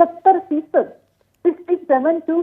70% 67 to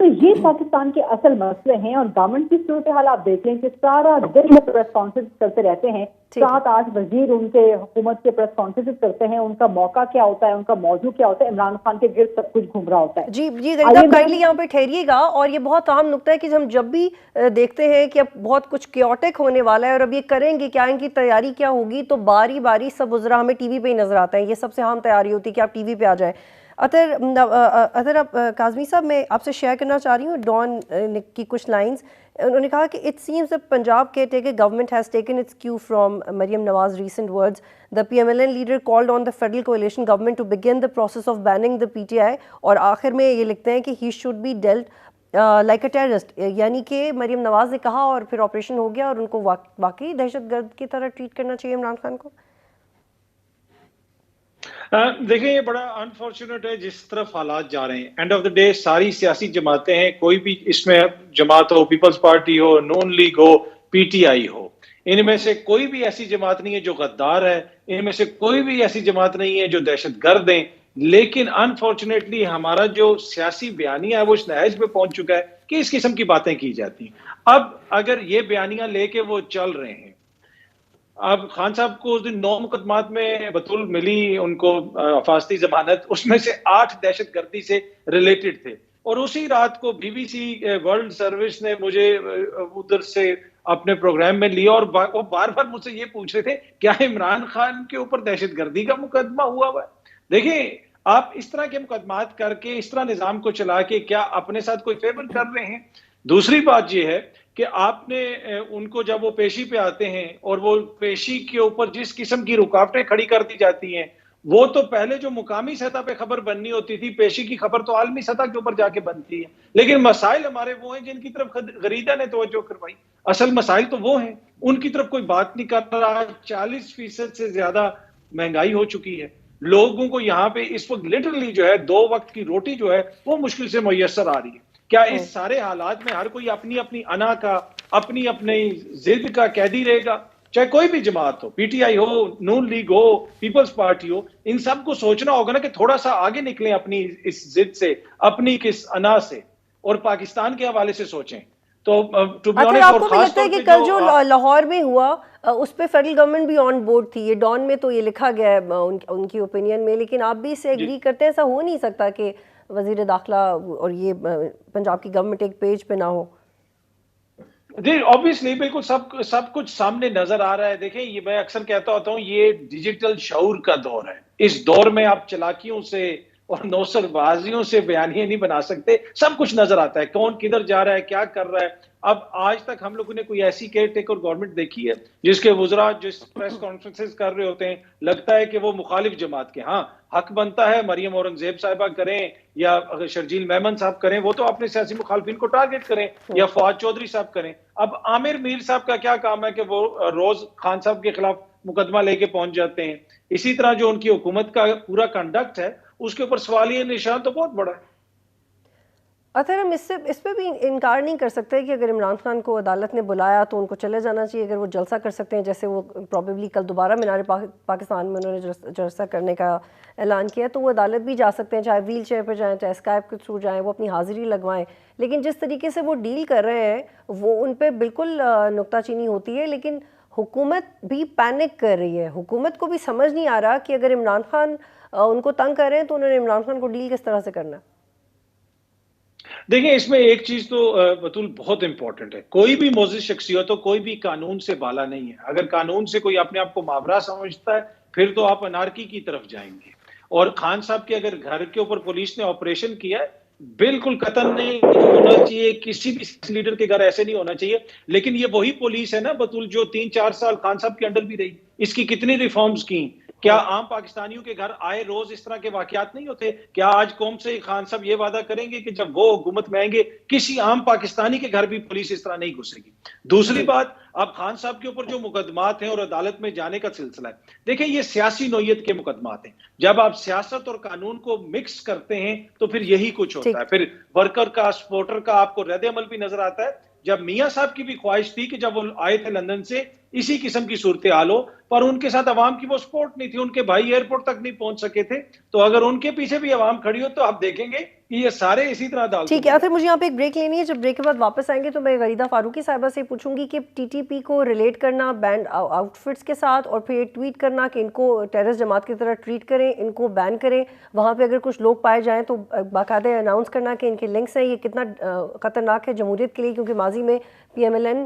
تو یہ پاکستان کے اصل مسئلے ہیں. اور گورنمنٹ کی صورتحال آپ دیکھ لیں کہ سارا دن میں پریس کانفرنس کرتے رہتے ہیں, 7-8 وزیر ان کے حکومت کے پریس کانفرنس کرتے ہیں. ان کا موقع کیا ہوتا ہے, ان کا موضوع کیا ہوتا ہے, عمران خان کے گرد سب کچھ گھوم رہا ہوتا ہے. جی غریب صاحب کائنڈلی یہاں پہ ٹھہریے گا. اور یہ بہت اہم نقطہ ہے کہ ہم جب بھی دیکھتے ہیں کہ اب بہت کچھ کیوٹک ہونے والا ہے اور اب یہ کریں گے کیا, ان کی تیاری کیا ہوگی, تو باری باری سب وزراء ہمیں ٹی وی پہ ہی نظر آتے ہیں. یہ سب سے اہم تیاری ہوتی ہے کہ آپ ٹی وی پہ آ جائیں. اطہر کاظمی صاحب, میں آپ سے شیئر کرنا چاہ رہی ہوں ڈان کی کچھ لائنز. انہوں نے کہا کہ it seems that Punjab caretaker government has taken its cue from Maryam Nawaz's recent words. The PMLN leader called on the federal coalition government to begin the process of banning the PTI. اور آخر میں یہ لکھتے ہیں کہ he should be dealt like a terrorist. یعنی کہ مریم نواز نے کہا اور پھر آپریشن ہو گیا, اور ان کو واقعی دہشت گرد کی طرح ٹریٹ کرنا چاہیے عمران خان کو. دیکھیں یہ بڑا انفارچونیٹ ہے جس طرف حالات جا رہے ہیں. اینڈ آف دا ڈے ساری سیاسی جماعتیں ہیں, کوئی بھی اس میں جماعت ہو, پیپلز پارٹی ہو, نون لیگ ہو, پی ٹی آئی ہو, ان میں سے کوئی بھی ایسی جماعت نہیں ہے جو غدار ہے, ان میں سے کوئی بھی ایسی جماعت نہیں ہے جو دہشت گرد ہیں. لیکن انفارچونیٹلی ہمارا جو سیاسی بیانیہ ہے وہ اس نہج پہ پہنچ چکا ہے کہ اس قسم کی باتیں کی جاتی ہیں. اب اگر یہ بیانیہ لے کے وہ چل رہے ہیں, اب خان صاحب کو اس دن 9 مقدمات میں بطول ملی ان کو حفاظتی ضمانت, اس میں سے 8 دہشت گردی سے ریلیٹڈ تھے. اور اسی رات کو B B C world service نے مجھے ادھر سے اپنے پروگرام میں لیا, اور وہ بار بار مجھ سے یہ پوچھ رہے تھے کیا عمران خان کے اوپر دہشت گردی کا مقدمہ ہوا ہوا ہے. دیکھیں آپ اس طرح کے مقدمات کر کے اس طرح نظام کو چلا کے کیا اپنے ساتھ کوئی فیور کر رہے ہیں. دوسری بات یہ ہے کہ آپ نے ان کو جب وہ پیشی پہ آتے ہیں اور وہ پیشی کے اوپر جس قسم کی رکاوٹیں کھڑی کر دی جاتی ہیں, وہ تو پہلے جو مقامی سطح پہ خبر بننی ہوتی تھی, پیشی کی خبر تو عالمی سطح کے اوپر جا کے بنتی ہے. لیکن مسائل ہمارے وہ ہیں جن کی طرف غریدہ نے توجہ کروائی. اصل مسائل تو وہ ہیں, ان کی طرف کوئی بات نہیں کر رہا. 40% سے زیادہ مہنگائی ہو چکی ہے. لوگوں کو یہاں پہ اس وقت لٹرلی جو ہے 2 وقت کی روٹی جو ہے وہ مشکل سے میسر آ رہی ہے. کیا اس سارے حالات میں ہر کوئی اپنی اپنی انا کا, اپنی اپنی ضد کا قیدی رہے گا؟ چاہے کوئی بھی جماعت ہو, پی ٹی آئی ہو, نون لیگ ہو, پیپلز پارٹی ہو, ان سب کو سوچنا ہوگا نا کہ تھوڑا سا آگے نکلیں اپنی اس ضد سے, اپنی کس انا سے, اور پاکستان کے حوالے سے سوچیں. تو آپ کو بھی لگتا ہے کہ کل جو لاہور میں ہوا اس پہ فیڈرل گورنمنٹ بھی آن بورڈ تھی؟ یہ ڈان میں تو یہ لکھا گیا ہے ان کی اوپینین میں, لیکن آپ بھی اس سے ایگری کرتے ہیں ایسا ہو نہیں سکتا کہ وزیر داخلہ اور یہ پنجاب کی گورنمنٹ ایک پیج پہ نہ ہو؟ جی obviously بالکل سب کچھ سامنے نظر آ رہا ہے. دیکھیں یہ میں اکثر کہتا ہوتا ہوں, یہ ڈیجیٹل شعور کا دور ہے. اس دور میں آپ چلاکیوں سے اور نوسر بازیوں سے بیانیے نہیں بنا سکتے. سب کچھ نظر آتا ہے, کون کدھر جا رہا ہے, کیا کر رہا ہے. اب آج تک ہم لوگوں نے کوئی ایسی کیئر ٹیکر گورنمنٹ دیکھی ہے جس کے وزراء جس پریس کانفرنسز کر رہے ہوتے ہیں لگتا ہے کہ وہ مخالف جماعت کے؟ ہاں حق بنتا ہے, مریم اورنگزیب صاحبہ کریں یا شرجیل میمن صاحب کریں, وہ تو اپنے سیاسی مخالفین کو ٹارگٹ کریں, یا فواد چودھری صاحب کریں. اب عامر میر صاحب کا کیا کام ہے کہ وہ روز خان صاحب کے خلاف مقدمہ لے کے پہنچ جاتے ہیں. اسی طرح جو ان کی حکومت کا پورا کنڈکٹ ہے اس کے اوپر سوالیہ نشان تو بہت بڑا ہے. اطہر ہم اس پہ بھی انکار نہیں کر سکتے کہ اگر عمران خان کو عدالت نے بلایا تو ان کو چلے جانا چاہیے. اگر وہ جلسہ کر سکتے ہیں جیسے وہ پروبیبلی کل دوبارہ مینار پاکستان میں انہوں نے جلسہ کرنے کا اعلان کیا, تو وہ عدالت بھی جا سکتے ہیں, چاہے ویل چیئر پہ جائیں, چاہے اسکائپ کے تھرو جائیں, وہ اپنی حاضری لگوائیں. لیکن جس طریقے سے وہ ڈیل کر رہے ہیں وہ ان پہ بالکل نکتہ چینی ہوتی ہے. لیکن حکومت بھی پینک کر رہی ہے. حکومت کو بھی سمجھ نہیں آ رہا کہ اگر عمران خان ان کو تنگ کر رہے ہیں تو انہوں نے عمران خان کو ڈیل کس طرح سے کرنا ہے. دیکھیں اس میں ایک چیز تو بطول بہت امپورٹنٹ ہے, کوئی بھی معزز شخصیت ہو کوئی بھی قانون سے بالا نہیں ہے. اگر قانون سے کوئی اپنے آپ کو ماورا سمجھتا ہے پھر تو آپ انارکی کی طرف جائیں گے. اور خان صاحب کے اگر گھر کے اوپر پولیس نے آپریشن کیا ہے, بالکل قطن نہیں ہونا چاہیے, کسی بھی لیڈر کے گھر ایسے نہیں ہونا چاہیے. لیکن یہ وہی پولیس ہے نا بطول جو 3-4 سال خان صاحب کے انڈر بھی رہی. اس کی کتنی ریفارمز کی؟ کیا عام پاکستانیوں کے گھر آئے روز اس طرح کے واقعات نہیں ہوتے؟ کیا آج قوم سے خان صاحب یہ وعدہ کریں گے کہ جب وہ حکومت میں آئیں گے کسی عام پاکستانی کے گھر بھی پولیس اس طرح نہیں گھسے گی؟ دوسری بات, اب خان صاحب کے اوپر جو مقدمات ہیں اور عدالت میں جانے کا سلسلہ ہے, دیکھیں یہ سیاسی نوعیت کے مقدمات ہیں. جب آپ سیاست اور قانون کو مکس کرتے ہیں تو پھر یہی کچھ ہوتا ہے. پھر ورکر کا, سپورٹر کا آپ کو رد عمل بھی نظر آتا ہے. جب میاں صاحب کی بھی خواہش تھی کہ جب وہ آئے تھے لندن سے اسی قسم کی صورتحال ہو, پر ان کے ساتھ عوام کی وہ سپورٹ نہیں تھی, ان کے بھائی ایئرپورٹ تک نہیں پہنچ سکے تھے. تو اگر ان کے پیچھے بھی عوام کھڑی ہو تو آپ دیکھیں گے کہ یہ سارے اسی طرح ڈال. ٹھیک ہے, مجھے یہاں پہ ایک بریک لینی ہے. جب بریک کے بعد واپس آئیں گے تو میں غریدہ فاروقی صاحبہ سے پوچھوں گی کہ ٹی ٹی پی کو ریلیٹ کرنا بینڈ آؤٹ فٹس کے ساتھ اور پھر ٹویٹ کرنا کہ ان کو ٹیررسٹ جماعت کی طرح ٹریٹ کریں, ان کو بین کریں, وہاں پہ اگر کچھ لوگ پائے جائیں تو باقاعدہ اناؤنس کرنا کہ ان کے لنکس ہیں, یہ کتنا خطرناک ہے جمہوریت کے لیے, کیونکہ ماضی میں پی ایم ایل این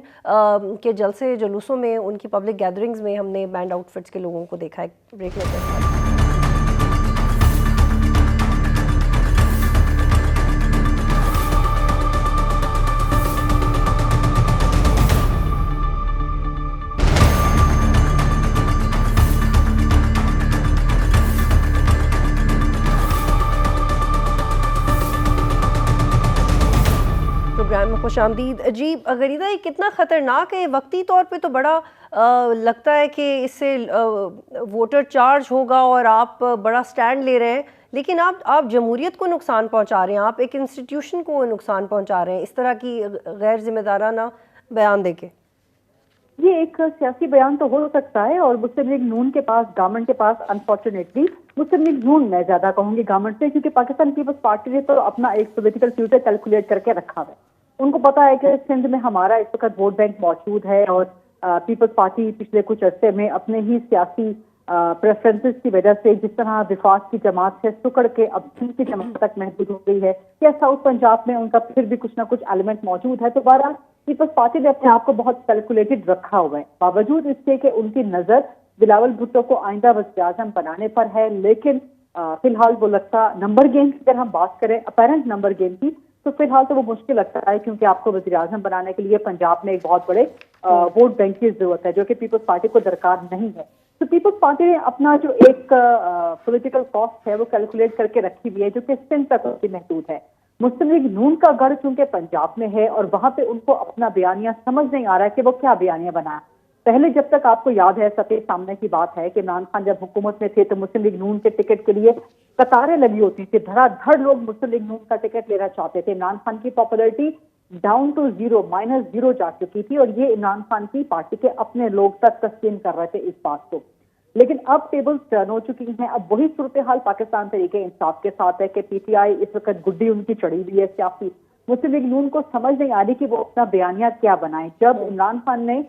کے جلسے جلوسوں میں, ان کی پبلک گیدرنگز میں ہم نے بینڈ آؤٹ فٹس کے لوگوں کو دیکھا ہے. بریک لیتے ہیں. پروگرام میں خوش آمدید. جی غریدہ, یہ کتنا خطرناک ہے؟ وقتی طور پہ تو بڑا لگتا ہے کہ اس سے ووٹر چارج ہوگا اور آپ بڑا سٹینڈ لے رہے ہیں, لیکن آپ جمہوریت کو نقصان پہنچا رہے ہیں, آپ ایک انسٹیٹیوشن کو نقصان پہنچا رہے ہیں اس طرح کی غیر ذمہ دارانہ بیان دے کے. یہ ایک سیاسی بیان تو ہو سکتا ہے, اور مسلم لیگ نون کے پاس, گورنمنٹ کے پاس انفارچونیٹلی مسلم لیگ نون میں زیادہ کہوں گی گورنمنٹ سے, کیونکہ پاکستان پیپلز پارٹی نے تو اپنا ایک پولیٹیکل فیوچر کیلکولیٹ کر کے رکھا ہے. ان کو پتا ہے کہ سندھ میں ہمارا اس وقت ووٹ بینک موجود ہے, اور پیپلز پارٹی پچھلے کچھ عرصے میں اپنے ہی سیاسی پریفرنسز کی وجہ سے جس طرح وفاق کی جماعت سے سکڑ کے اب سندھ کی جماعت تک محدود ہو گئی ہے, یا ساؤتھ پنجاب میں ان کا پھر بھی کچھ نہ کچھ ایلیمنٹ موجود ہے. تو بہرحال پیپلز پارٹی نے اپنے آپ کو بہت کیلکولیٹڈ رکھا ہوا ہے, باوجود اس کے کہ ان کی نظر بلاول بھٹو کو آئندہ وزیر اعظم بنانے پر ہے. لیکن فی الحال وہ لگتا نمبر گیم کی اگر ہم بات کریں, اپیرنٹ نمبر گیم کی, تو فی الحال تو وہ مشکل لگتا ہے, کیونکہ آپ کو وزیر اعظم بنانے کے لیے پنجاب میں ایک بہت بڑے ووٹ بینک کی ضرورت ہے, جو کہ پیپلز پارٹی کو درکار نہیں ہے. تو پیپلز پارٹی نے اپنا جو ایک پولیٹیکل کاسٹ ہے وہ کیلکولیٹ کر کے رکھی ہوئی ہے, جو کہ سندھ تک اس کی محدود ہے. مسلم لیگ نون کا گھر چونکہ پنجاب میں ہے, اور وہاں پہ ان کو اپنا بیانیہ سمجھ نہیں آ رہا ہے کہ وہ کیا بیانیہ بنایا. پہلے جب تک آپ کو یاد ہے, سفید سامنے کی بات ہے کہ عمران خان جب حکومت میں تھے تو مسلم لیگ نون کے ٹکٹ کے لیے قطاریں لگی ہوتی تھی, دھڑا دھڑ لوگ مسلم لیگ نون کا ٹکٹ لینا چاہتے تھے. عمران خان کی پاپولرٹی ڈاؤن ٹو زیرو, -0 جا چکی تھی, اور یہ عمران خان کی پارٹی کے اپنے لوگ تک تسلیم کر رہے تھے اس بات کو. لیکن اب ٹیبلز ٹرن ہو چکی ہیں. اب وہی صورتحال پاکستان تحریک انصاف کے ساتھ ہے کہ پی ٹی آئی اس وقت گڈی ان کی چڑھی ہوئی ہے سیاسی. مسلم لیگ نون کو سمجھ نہیں آ رہی کہ وہ اپنا بیانیہ کیا بنائیں. جب عمران خان نے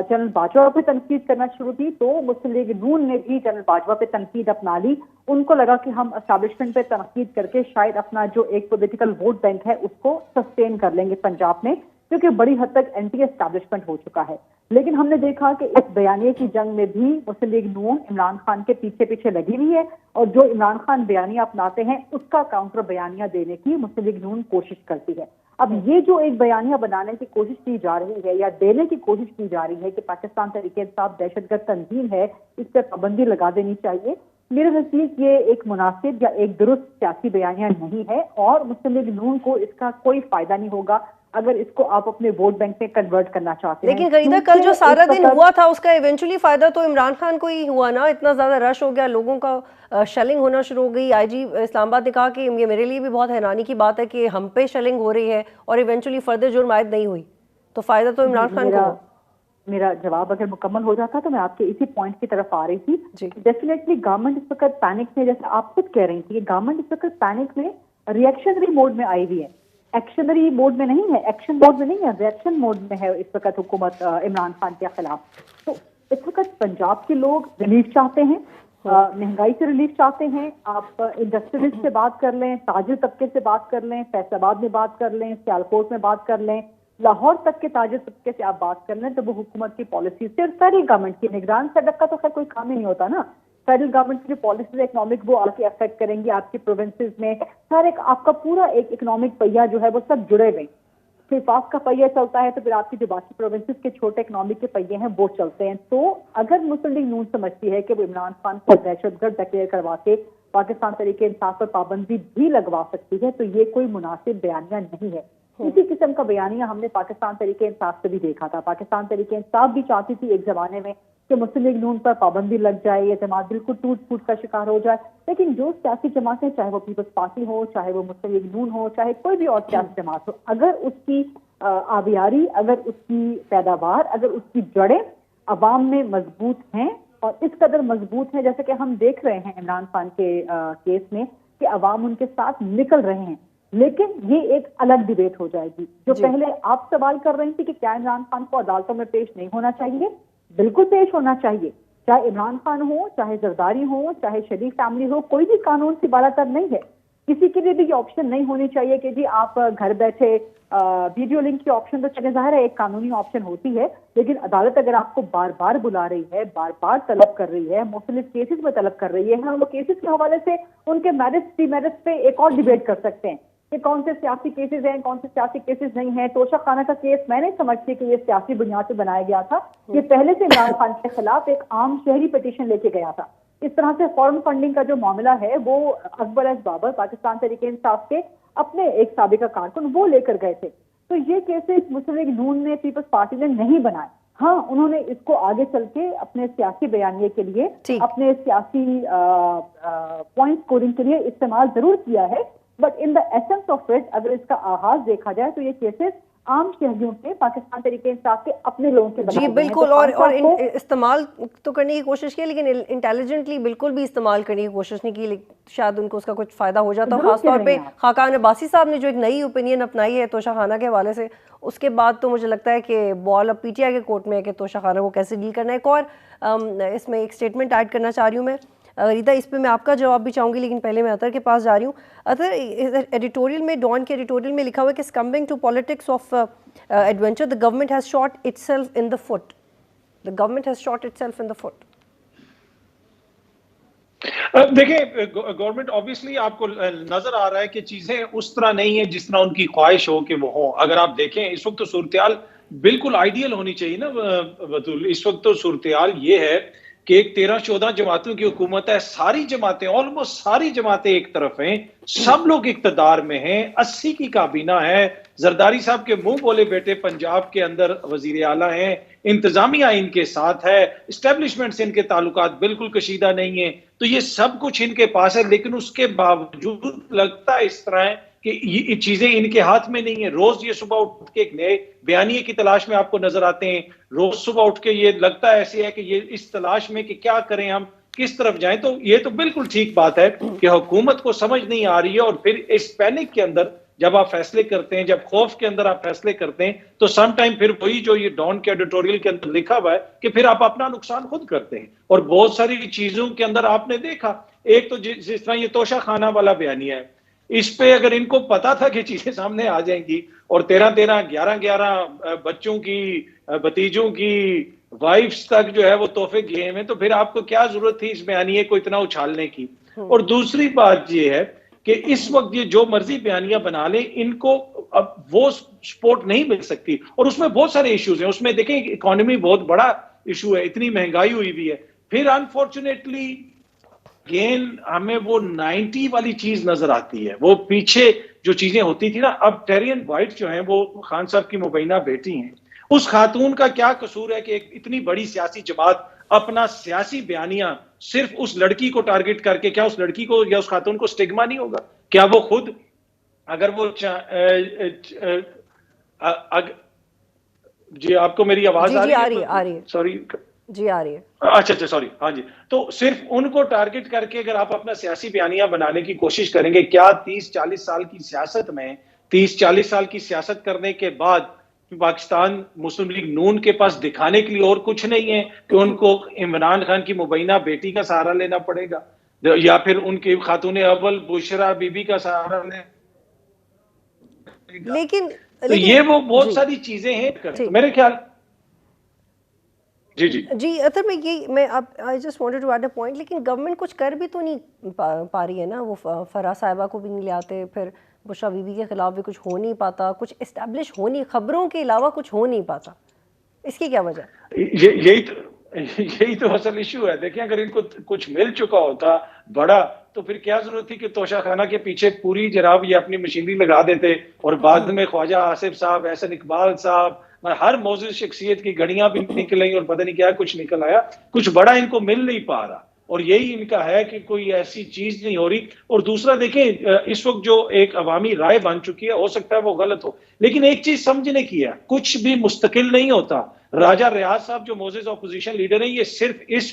جنرل باجوہ پہ تنقید کرنا شروع کی تو مسلم لیگ نون نے بھی جنرل باجوہ پہ تنقید اپنا لی. ان کو لگا کہ ہم اسٹیبلشمنٹ پہ تنقید کر کے شاید اپنا جو ایک پولیٹیکل ووٹ بینک ہے اس کو سسٹین کر لیں گے پنجاب میں, کیونکہ بڑی حد تک اینٹی اسٹیبلشمنٹ ہو چکا ہے. لیکن ہم نے دیکھا کہ اس بیانیے کی جنگ میں بھی مسلم لیگ نون عمران خان کے پیچھے پیچھے لگی ہوئی ہے, اور جو عمران خان بیانیہ اپناتے ہیں اس کا کاؤنٹر بیانیہ دینے کی مسلم لیگ نون کوشش کرتی ہے. اب یہ جو ایک بیانیہ بنانے کی کوشش کی جا رہی ہے یا دینے کی کوشش کی جا رہی ہے کہ پاکستان تحریک انصاف دہشت گرد تنظیم ہے, اس پہ پابندی لگا دینی چاہیے, میرے نزدیک یہ ایک مناسب یا ایک درست سیاسی بیانیہ نہیں ہے, اور مسلم لیگ نون کو اس کا کوئی فائدہ نہیں ہوگا اگر اس کو آپ اپنے ووٹ بینک میں کنورٹ کرنا چاہتے ہیں. لیکن غریدہ کل جو سارا دن ہوا تھا اس کا ایونچولی فائدہ تو عمران خان کو ہی ہوا نا, اتنا زیادہ رش ہو گیا, لوگوں کا شیلنگ ہونا شروع ہو گئی. آئی جی اسلام آباد نے کہا کہ یہ میرے لیے بھی بہت حیرانی کی بات ہے کہ ہم پہ شیلنگ ہو رہی ہے اور ایونچولی فردر جرم عائد نہیں ہوئی, تو فائدہ تو عمران خان کو. میرا جواب اگر مکمل ہو جاتا تو میں آپ کے اسی پوائنٹ کی طرف آ رہی تھی. ڈیفینیٹلی گورنمنٹ اس وقت پینک میں, جیسے آپ خود کہہ رہی تھی, گورنمنٹ اس وقت پینک میں ریئیکشنری موڈ میں آئی ہوئی ہے. ایکشنری موڈ میں نہیں ہے, ایکشن موڈ میں نہیں ہے, ریئیکشن موڈ میں ہے اس وقت حکومت عمران خان کے خلاف. تو اس وقت پنجاب کے لوگ ریلیف چاہتے ہیں, مہنگائی سے ریلیف چاہتے ہیں. آپ انڈسٹریلسٹ سے بات کر لیں, تاجر طبقے سے بات کر لیں, فیصل آباد میں بات کر لیں, سیالکوٹ میں بات کر لیں, لاہور تک کے تاجر طبقے سے آپ بات کر لیں, تو وہ حکومت کی پالیسیز سے اور فیڈرل گورنمنٹ کی نگران صدق کا تو خیر کوئی کام ہی نہیں ہوتا نا. فیڈرل گورنمنٹ کی جو پالیسیز اکنامک وہ آپ کے افیکٹ کریں گی آپ کی پروونسز میں. سارے آپ کا پورا ایک اکنامک پہیا جو ہے وہ سب جڑے ہوئے. وفاق کا پہیا چلتا ہے تو پھر آپ کی جو باقی پروونسز کے چھوٹے اکنامک کے پہیے ہیں وہ چلتے ہیں. تو اگر مسلم لیگ نون سمجھتی ہے کہ وہ عمران خان کو دہشت گرد ڈکلیئر کروا کے پاکستان تحریک انصاف پر پابندی بھی لگوا سکتی ہے, تو یہ کوئی مناسب بیانیہ نہیں ہے. اسی قسم کا بیانیہ ہم نے پاکستان تحریک انصاف سے بھی دیکھا تھا. پاکستان تحریک انصاف بھی چاہتی تھی ایک زمانے میں کہ مسلم لیگ نون پر پابندی لگ جائے, یہ جماعت بالکل ٹوٹ پھوٹ کا شکار ہو جائے. لیکن جو سیاسی جماعتیں, چاہے وہ پیپلز پارٹی ہو, چاہے وہ مسلم لیگ نون ہو, چاہے کوئی بھی اور سیاسی جماعت ہو, اگر اس کی آبیاری, اگر اس کی پیداوار, اگر اس کی جڑیں عوام میں مضبوط ہیں اور اس قدر مضبوط ہیں، جیسے کہ ہم دیکھ رہے ہیں عمران خان کے کیس میں کہ عوام ان کے ساتھ نکل رہے ہیں. لیکن یہ ایک الگ ڈیبیٹ ہو جائے گی. جو پہلے آپ سوال کر رہی تھی کہ کیا عمران خان کو عدالتوں میں پیش نہیں ہونا چاہیے، بالکل پیش ہونا چاہیے. چاہے عمران خان ہو، چاہے زرداری ہو، چاہے شریف فیملی ہو، کوئی بھی قانون سے بالا تر نہیں ہے. کسی کے لیے بھی یہ آپشن نہیں ہونی چاہیے کہ جی آپ گھر بیٹھے ویڈیو لنک کی آپشن تو چلے ظاہر ہے ایک قانونی آپشن ہوتی ہے، لیکن عدالت اگر آپ کو بار بار بلا رہی ہے، بار بار طلب کر رہی ہے، مختلف کیسز میں طلب کر رہی ہے، ہم وہ کیسز کے حوالے سے ان کے میرٹس ڈی میرٹس پہ ایک اور ڈیبیٹ کر سکتے ہیں کہ کون سے سیاسی کیسز ہیں، کون سے سیاسی کیسز نہیں ہیں. توشہ خانہ کا کیس میں نہیں سمجھتی کہ یہ سیاسی بنیاد پہ بنایا گیا تھا. یہ پہلے سے عمران خان کے خلاف ایک عام شہری پٹیشن لے کے گیا تھا. اس طرح سے فارن فنڈنگ کا جو معاملہ ہے وہ اکبر ایس بابر پاکستان تحریک انصاف کے اپنے ایک سابقہ کارکن وہ لے کر گئے تھے. تو یہ کیسز مسلم لیگ نون نے، پیپلز پارٹی نے نہیں بنائے. ہاں انہوں نے اس کو آگے چل کے اپنے سیاسی بیانیے کے لیے، اپنے سیاسی پوائنٹ سکورنگ کے لیے استعمال ضرور کیا ہے. But in the essence of it اگر اس کا آغاز دیکھا جائے تو یہ کیسز عام شہریوں کے، پاکستان تحریک انصاف کے اپنے لوگوں کے جی بالکل، اور استعمال تو کرنے کی کوشش کی لیکن انٹیلیجنٹلی بالکل بھی استعمال کرنے کی کوشش نہیں کی. شاید ان کو اس کا کچھ فائدہ ہو جاتا، خاص طور پہ خاقان عباسی صاحب نے جو ایک نئی اوپینین اپنائی ہے توشہ خانہ کے حوالے سے، اس کے بعد تو مجھے لگتا ہے کہ بال اب پی ٹی آئی کے کورٹ میں ہے کہ توشہ خانہ کو کیسے ڈیل کرنا ہے. ایک اور اس میں ایک اسٹیٹمنٹ ایڈ کرنا چاہ رہی ہوں میں ریتا، اس پہ میں آپ کا جواب بھی چاہوں گی لیکن پہلے میں اطہر کے پاس جا رہی ہوں. اطہر، ایڈیٹوریل میں، ڈان کے ایڈیٹوریل میں لکھا ہوا ہے کہ succumbing to politics of adventure the government has shot itself in the foot. The government has shot itself in the foot. دیکھیں گورنمنٹ آبویسلی آپ کو نظر آ رہا ہے کہ چیزیں اس طرح نہیں ہیں جس طرح ان کی خواہش ہو کہ وہ ہوں. اگر آپ دیکھیں اس وقت تو صورتحال بالکل آئیڈیل ہونی چاہیے نا بطول. اس وقت تو صورتحال یہ ہے کہ ایک 13-14 جماعتوں کی حکومت ہے، ساری جماعتیں، آلموسٹ ساری جماعتیں ایک طرف ہیں، سب لوگ اقتدار میں ہیں، 80 کی کابینہ ہے، زرداری صاحب کے منہ بولے بیٹے پنجاب کے اندر وزیر اعلیٰ ہیں، انتظامیہ ان کے ساتھ ہے، اسٹیبلشمنٹ سے ان کے تعلقات بالکل کشیدہ نہیں ہیں. تو یہ سب کچھ ان کے پاس ہے، لیکن اس کے باوجود لگتا ہے اس طرح ہے کہ یہ چیزیں ان کے ہاتھ میں نہیں ہیں. روز یہ صبح اٹھ کے ایک نئے بیانیے کی تلاش میں آپ کو نظر آتے ہیں، روز صبح اٹھ کے یہ لگتا ہے ایسے ہے کہ یہ اس تلاش میں کہ کیا کریں ہم، کس طرف جائیں. تو یہ تو بالکل ٹھیک بات ہے کہ حکومت کو سمجھ نہیں آ رہی ہے، اور پھر اس پینک کے اندر جب آپ فیصلے کرتے ہیں، جب خوف کے اندر آپ فیصلے کرتے ہیں، تو سم ٹائم پھر وہی جو یہ ڈان کے ایڈیٹوریل کے اندر لکھا ہوا ہے کہ پھر آپ اپنا نقصان خود کرتے ہیں. اور بہت ساری چیزوں کے اندر آپ نے دیکھا، ایک تو جس طرح یہ توشہ خانہ والا بیانیہ ہے، اس پہ اگر ان کو پتا تھا کہ چیزیں سامنے آ جائیں گی اور 11 بچوں کی، بھتیجوں کی وائفز تک جو ہے وہ تحفے گئے ہیں، تو پھر آپ کو کیا ضرورت تھی اس بیانیے کو اتنا اچھالنے کی. اور دوسری بات یہ ہے کہ اس وقت یہ جو مرضی بیانیہ بنا لیں، ان کو اب وہ سپورٹ نہیں مل سکتی. اور اس میں بہت سارے ایشوز ہیں. اس میں دیکھیں اکانومی بہت بڑا ایشو ہے، اتنی مہنگائی ہوئی بھی ہے. پھر انفارچونیٹلی اگین ہمیں وہ 90 والی چیز نظر آتی ہے، وہ پیچھے جو چیزیں ہوتی تھی نا. اب ٹیرین وائٹ جو ہیں وہ خان صاحب کی مبینہ بیٹی ہیں، اس خاتون کا کیا قصور ہے کہ ایک اتنی بڑی سیاسی جماعت اپنا سیاسی بیانیہ صرف اس لڑکی کو ٹارگٹ کر کے، کیا اس لڑکی کو یا اس خاتون کو سٹگما نہیں ہوگا؟ کیا وہ خود اگر وہ جی آپ کو میری آواز آ رہی ہے؟ سوری جی آ رہی ہے. اچھا سوری، ہاں جی. تو صرف ان کو ٹارگٹ کر کے اگر آپ اپنا سیاسی بیانیہ بنانے کی کوشش کریں گے، کیا 30-40 سال کی سیاست میں، 30-40 سال کی سیاست کرنے کے بعد پاکستان مسلم لیگ نون کے پاس دکھانے کے لیے اور کچھ نہیں ہے کہ ان کو عمران خان کی مبینہ بیٹی کا سہارا لینا پڑے گا یا پھر ان کی خاتون اول بشرا بی بی کا سہارا لینا؟ لیکن یہ وہ بہت ساری چیزیں ہیں میرے خیال. جی اطہر میں I just wanted to add a point، لیکن گورنمنٹ کچھ کر بھی تو نہیں پا رہی ہے نا. وہ فرح صاحبہ کو بھی نہیں لے آتے، پھر بشرا بی بی کے خلاف بھی کچھ ہو نہیں پاتا، کچھ اسٹیبلش ہو نہیں، خبروں کے علاوہ کچھ ہو نہیں پاتا. اس کی کیا وجہ؟ یہی تو اصل ایشو ہے. دیکھیں اگر ان کو کچھ مل چکا ہوتا بڑا، تو پھر کیا ضرورت تھی کہ توشہ خانہ کے پیچھے پوری جناب یہ اپنی مشینری لگا دیتے اور بعد میں خواجہ آصف صاحب، احسن اقبال صاحب، ہر موضوع شخصیت کی گھڑیاں بھی نکل آئی اور پتہ نہیں کیا کچھ نکل آیا. کچھ بڑا ان کو مل نہیں پا رہا، اور یہی ان کا ہے کہ کوئی ایسی چیز نہیں ہو رہی. اور دوسرا دیکھیں اس وقت جو ایک عوامی رائے بن چکی ہے، ہو سکتا ہے وہ غلط ہو، لیکن ایک چیز سمجھنے کی ہے، کچھ بھی مستقل نہیں ہوتا. راجہ ریاض صاحب جو موزز اپوزیشن لیڈر ہیں، یہ صرف اس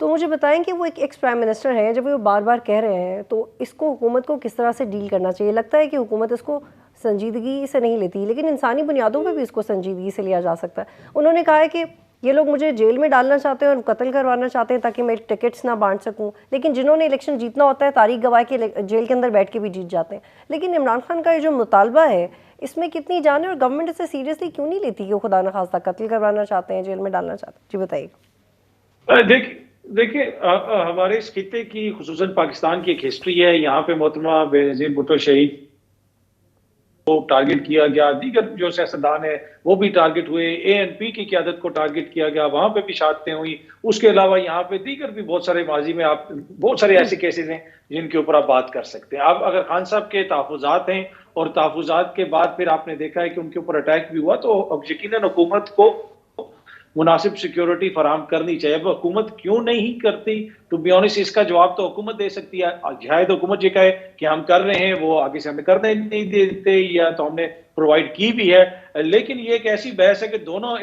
تو مجھے بتائیں کہ وہ ایک ایکس پرائم منسٹر ہیں، جب وہ بار بار کہہ رہے ہیں تو اس کو حکومت کو کس طرح سے ڈیل کرنا چاہیے؟ لگتا ہے کہ حکومت اس کو سنجیدگی سے نہیں لیتی، لیکن انسانی بنیادوں پہ بھی اس کو سنجیدگی سے لیا جا سکتا ہے۔ انہوں نے کہا ہے کہ یہ لوگ مجھے جیل میں ڈالنا چاہتے ہیں اور قتل کروانا چاہتے ہیں تاکہ میں ٹکٹس نہ بانٹ سکوں، لیکن جنہوں نے الیکشن جیتنا ہوتا ہے تاریخ گواہ کے جیل کے اندر بیٹھ کے بھی جیت جاتے ہیں۔ لیکن عمران خان کا یہ جو مطالبہ ہے اس میں کتنی جان ہے اور گورنمنٹ اسے سیریسلی کیوں نہیں لیتی کہ وہ خدا نخواستہ قتل کروانا چاہتے ہیں، جیل میں ڈالنا چاہتے ہیں؟ جی بتائیے۔ دیکھیں ہمارے اس خطے کی خصوصاً پاکستان کی ایک ہسٹری ہے، یہاں پہ محترمہ بینظیر بھٹو شہید کو ٹارگٹ کیا گیا، دیگر جو سیاستدان ہیں وہ بھی ٹارگٹ ہوئے، اے این پی کی قیادت کو ٹارگٹ کیا گیا، وہاں پہ بھی شہادتیں ہوئی۔ اس کے علاوہ یہاں پہ دیگر بھی بہت سارے ماضی میں آپ بہت سارے ایسے کیسز ہیں جن کے اوپر آپ بات کر سکتے ہیں۔ آپ اگر خان صاحب کے تحفظات ہیں اور تحفظات کے بعد پھر آپ نے دیکھا ہے کہ ان کے اوپر اٹیک بھی ہوا، تو اب یقیناً حکومت کو مناسب سیکیورٹی فراہم کرنی چاہیے۔ اب حکومت کیوں نہیں کرتی، ٹو بی آنیسٹ اس کا جواب تو حکومت دے سکتی ہے۔ شاید حکومت یہ کہے کہ ہم کر رہے ہیں، وہ آگے سے ہمیں کرنے نہیں دیتے، یا تو ہم نے پرووائڈ کی بھی ہے، لیکن یہ ایک ایسی بحث ہے کہ دونوں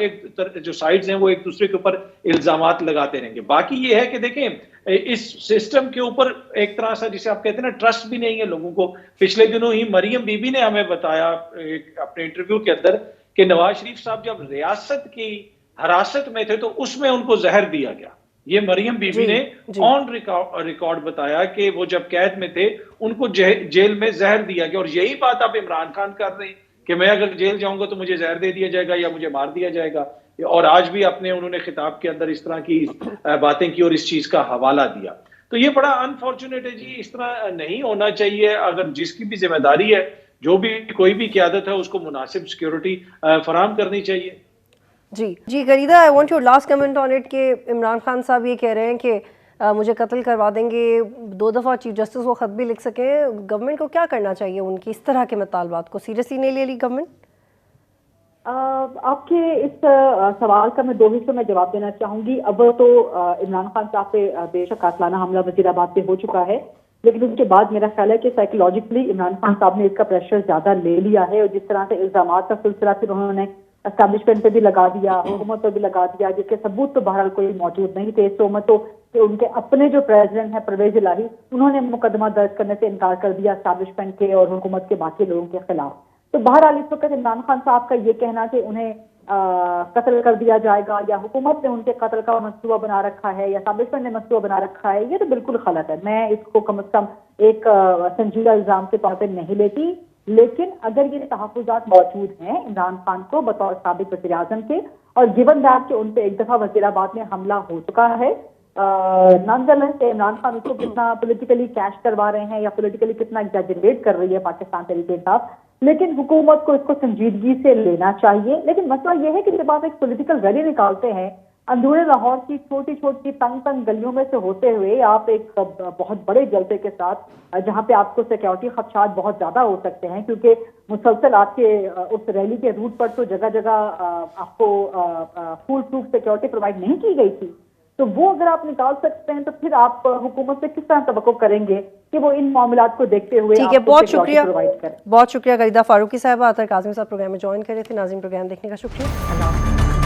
جو سائڈز ہیں وہ ایک دوسرے کے اوپر الزامات لگاتے رہیں گے۔ باقی یہ ہے کہ دیکھیں اس سسٹم کے اوپر ایک طرح سے جسے آپ کہتے ہیں نا ٹرسٹ بھی نہیں ہے لوگوں کو۔ پچھلے دنوں ہی مریم بی بی نے ہمیں بتایا اپنے انٹرویو کے اندر کہ نواز شریف صاحب جب ریاست کی حراست میں تھے تو اس میں ان کو زہر دیا گیا۔ یہ مریم بی بی نے آن ریکارڈ بتایا کہ وہ جب قید میں تھے ان کو جیل میں زہر دیا گیا، اور یہی بات اب عمران خان کر رہے ہیں کہ میں اگر جیل جاؤں گا تو مجھے زہر دے دیا جائے گا یا مجھے مار دیا جائے گا۔ اور آج بھی انہوں نے خطاب کے اندر اس طرح کی باتیں کی اور اس چیز کا حوالہ دیا۔ تو یہ بڑا انفارچونیٹ ہے جی، اس طرح نہیں ہونا چاہیے۔ اگر جس کی بھی ذمہ داری ہے، جو بھی کوئی بھی قیادت ہے، اس کو مناسب سیکیورٹی فراہم کرنی چاہیے۔ جی Gharida, I want your last comment on it کہ عمران خان صاحب یہ کہہ رہے ہیں کہ مجھے قتل کروا دیں گے، 2 دفعہ چیف جسٹس کو خط بھی لکھ سکیں۔ گورنمنٹ کو کیا کرنا چاہیے ان کی اس طرح کے مطالبات کو؟ سیریسلی نہیں لے لی گورنمنٹ؟ آپ کے اس سوال کا میں 2 حصوں میں جواب دینا چاہوں گی۔ اب تو عمران خان صاحب پہ بے شک قاتلانہ حملہ وزیر آباد پہ ہو چکا ہے، لیکن اس کے بعد میرا خیال ہے کہ سائیکولوجیکلی عمران خان صاحب نے اس کا پریشر زیادہ لے لیا ہے، اور جس طرح سے الزامات کا سلسلہ پھر انہوں نے اسٹیبلشمنٹ پہ بھی لگا دیا، حکومت پہ بھی لگا دیا، جس کے ثبوت تو بہرحال کوئی موجود نہیں تھے۔ اس تہمت تو کہ ان کے اپنے جو پریزیڈنٹ ہیں پرویز الہی، انہوں نے مقدمہ درج کرنے سے انکار کر دیا اسٹیبلشمنٹ کے اور حکومت کے باقی لوگوں کے خلاف۔ تو بہرحال اس وقت عمران خان صاحب کا یہ کہنا کہ انہیں قتل کر دیا جائے گا یا حکومت نے ان کے قتل کا منصوبہ بنا رکھا ہے یا اسٹیبلشمنٹ نے منصوبہ بنا رکھا ہے، یہ تو بالکل غلط ہے۔ میں اس کو کم از کم ایک سنجیدہ الزام کے طور پہ نہیں لیتی، لیکن اگر یہ تحفظات موجود ہیں عمران خان کو بطور سابق وزیر اعظم کے، اور گیون دیٹ کہ ان پہ ایک دفعہ وزیر آباد میں حملہ ہو چکا ہے، نانزلنس عمران خان اس کو کتنا پولیٹیکلی کیش کروا رہے ہیں یا پولیٹیکلی کتنا ایگزیجریٹ کر رہی ہے پاکستان تحریک انصاف، لیکن حکومت کو اس کو سنجیدگی سے لینا چاہیے۔ لیکن مسئلہ یہ ہے کہ جب آپ ایک پولیٹیکل ریلی نکالتے ہیں اندرون لاہور کی چھوٹی چھوٹی تنگ تنگ گلیوں میں سے ہوتے ہوئے آپ ایک بہت بڑے جلسے کے ساتھ، جہاں پہ آپ کو سیکیورٹی خدشات بہت زیادہ ہو سکتے ہیں، کیونکہ مسلسل آپ کے اس ریلی کے روٹ پر تو جگہ جگہ آپ کو فول پروف سیکیورٹی پرووائڈ نہیں کی گئی تھی، تو وہ اگر آپ نکال سکتے ہیں تو پھر آپ حکومت سے کس طرح توقع کریں گے کہ وہ ان معاملات کو دیکھتے ہوئے ٹھیک ہے، بہت شکریہ، بہت شکریہ غریدہ فاروقی صاحبہ، اطہر کاظمی صاحب پروگرام میں جوائن کرے تھے۔ ناظرین پروگرام دیکھنے کا شکریہ، اللہ حافظ۔